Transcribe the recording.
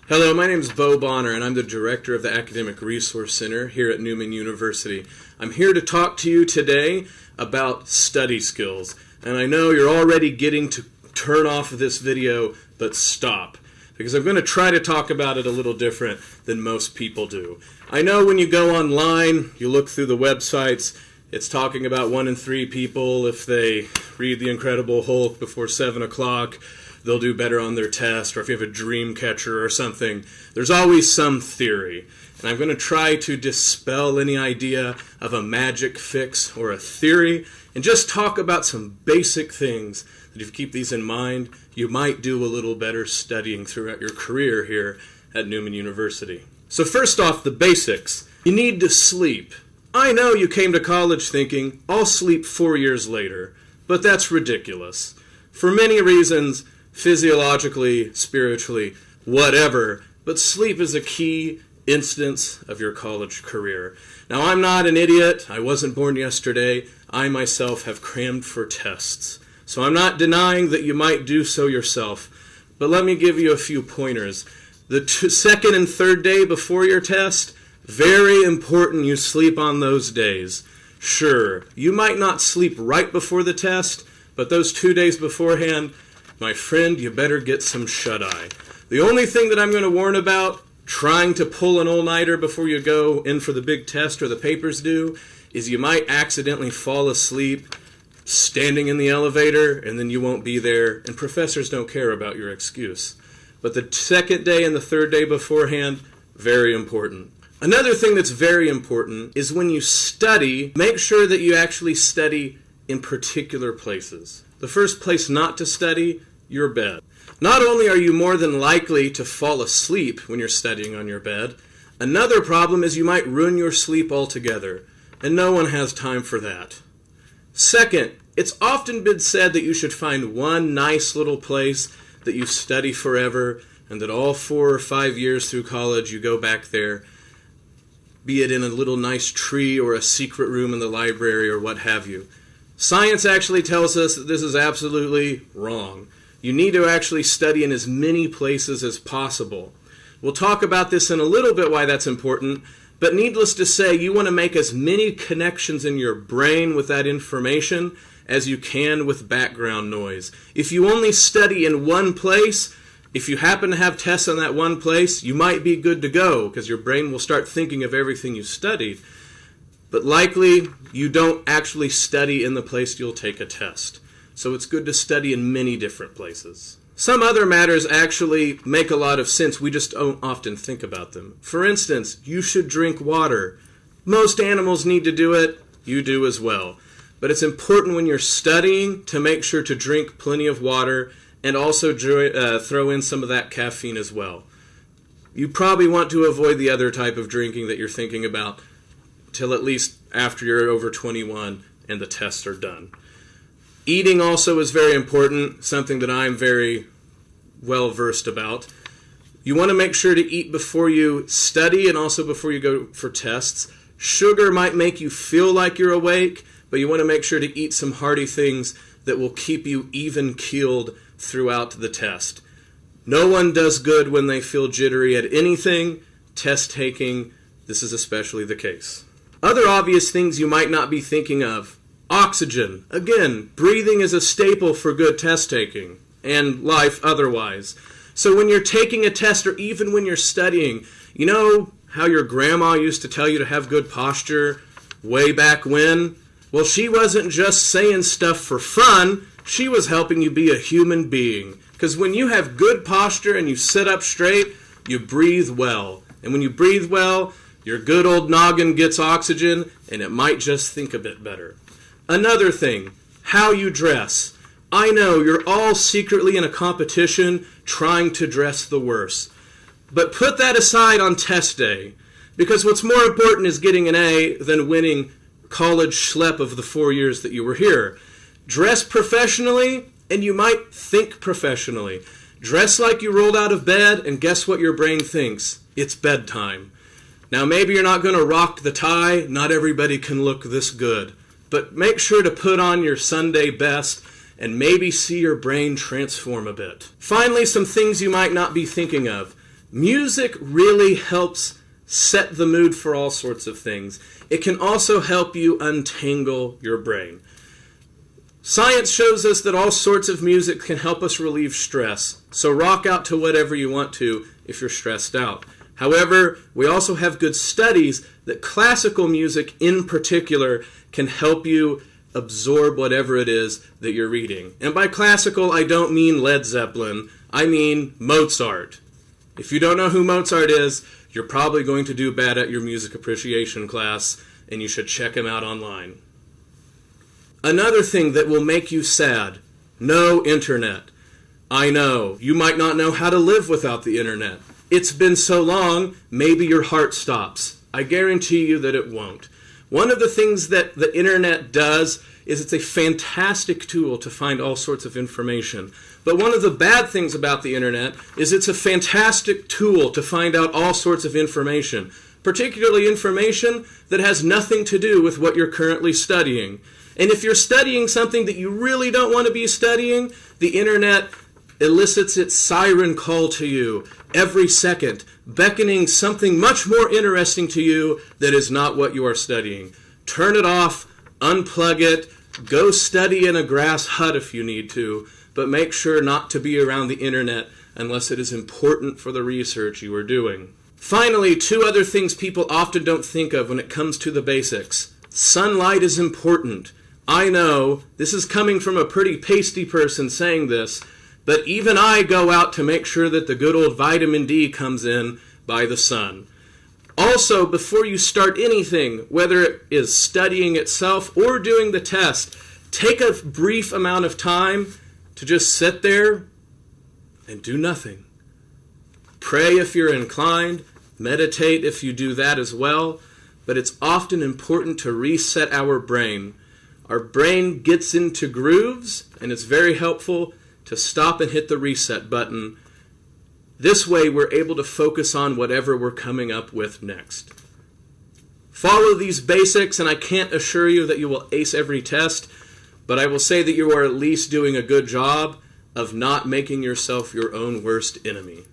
Hello, my name is Bo Bonner, and I'm the director of the Academic Resource Center here at Newman University. I'm here to talk to you today about study skills. And I know you're already getting to turn off this video, but stop. Because I'm going to try to talk about it a little different than most people do. I know when you go online, you look through the websites, it's talking about 1 in 3 people, if they read The Incredible Hulk before 7 o'clock, they'll do better on their test, or if you have a dream catcher or something. There's always some theory. And I'm going to try to dispel any idea of a magic fix or a theory, and just talk about some basic things that if you keep these in mind, you might do a little better studying throughout your career here at Newman University. So first off, the basics. You need to sleep. I know you came to college thinking, I'll sleep 4 years later, but that's ridiculous. For many reasons, physiologically, spiritually, whatever, but sleep is a key instance of your college career. Now, I'm not an idiot. I wasn't born yesterday. I myself have crammed for tests. So I'm not denying that you might do so yourself, but let me give you a few pointers. The second and third day before your test, very important you sleep on those days. Sure, you might not sleep right before the test, but those 2 days beforehand, my friend, you better get some shut-eye. The only thing that I'm going to warn about trying to pull an all-nighter before you go in for the big test or the papers due is you might accidentally fall asleep standing in the elevator, and then you won't be there, and professors don't care about your excuse. But the second day and the third day beforehand, very important. Another thing that's very important is when you study, make sure that you actually study in particular places. The first place not to study, your bed. Not only are you more than likely to fall asleep when you're studying on your bed, another problem is you might ruin your sleep altogether, and no one has time for that. Second, it's often been said that you should find one nice little place that you study forever, and that all 4 or 5 years through college you go back there, be it in a little nice tree or a secret room in the library or what have you. Science actually tells us that this is absolutely wrong. You need to actually study in as many places as possible. We'll talk about this in a little bit, why that's important, but needless to say, you want to make as many connections in your brain with that information as you can with background noise. If you only study in one place, if you happen to have tests on that one place, you might be good to go because your brain will start thinking of everything you studied. But likely, you don't actually study in the place you'll take a test. So it's good to study in many different places. Some other matters actually make a lot of sense. We just don't often think about them. For instance, you should drink water. Most animals need to do it. You do as well. But it's important when you're studying to make sure to drink plenty of water and also throw in some of that caffeine as well. You probably want to avoid the other type of drinking that you're thinking about till at least after you're over 21 and the tests are done. Eating also is very important, something that I'm very well versed about. You want to make sure to eat before you study and also before you go for tests. Sugar might make you feel like you're awake, but you want to make sure to eat some hearty things that will keep you even-keeled throughout the test. No one does good when they feel jittery at anything. Test taking, this is especially the case. Other obvious things you might not be thinking of. Oxygen. Again, breathing is a staple for good test taking and life otherwise. So when you're taking a test or even when you're studying, you know how your grandma used to tell you to have good posture way back when? Well, she wasn't just saying stuff for fun. She was helping you be a human being. Because when you have good posture and you sit up straight, you breathe well. And when you breathe well, your good old noggin gets oxygen, and it might just think a bit better. Another thing, how you dress. I know you're all secretly in a competition trying to dress the worst. But put that aside on test day, because what's more important is getting an A than winning college schlep of the 4 years that you were here. Dress professionally, and you might think professionally. Dress like you rolled out of bed, and guess what your brain thinks? It's bedtime. Now, maybe you're not going to rock the tie. Not everybody can look this good. But make sure to put on your Sunday best and maybe see your brain transform a bit. Finally, some things you might not be thinking of. Music really helps set the mood for all sorts of things. It can also help you untangle your brain. Science shows us that all sorts of music can help us relieve stress, so rock out to whatever you want to if you're stressed out. However, we also have good studies that classical music in particular can help you absorb whatever it is that you're reading. And by classical, I don't mean Led Zeppelin, I mean Mozart. If you don't know who Mozart is, you're probably going to do bad at your music appreciation class, and you should check him out online. Another thing that will make you sad, no internet. I know, you might not know how to live without the internet. It's been so long, maybe your heart stops. I guarantee you that it won't. One of the things that the internet does is it's a fantastic tool to find all sorts of information. But one of the bad things about the internet is it's a fantastic tool to find out all sorts of information, particularly information that has nothing to do with what you're currently studying. And if you're studying something that you really don't want to be studying, the internet elicits its siren call to you every second, beckoning something much more interesting to you that is not what you are studying. Turn it off, unplug it, go study in a grass hut if you need to, but make sure not to be around the internet unless it is important for the research you are doing. Finally, two other things people often don't think of when it comes to the basics. Sunlight is important. I know, this is coming from a pretty pasty person saying this, but even I go out to make sure that the good old vitamin D comes in by the sun. Also, before you start anything, whether it is studying itself or doing the test, take a brief amount of time to just sit there and do nothing. Pray if you're inclined, meditate if you do that as well, but it's often important to reset our brain. Our brain gets into grooves, and it's very helpful to stop and hit the reset button. This way, we're able to focus on whatever we're coming up with next. Follow these basics, and I can't assure you that you will ace every test, but I will say that you are at least doing a good job of not making yourself your own worst enemy.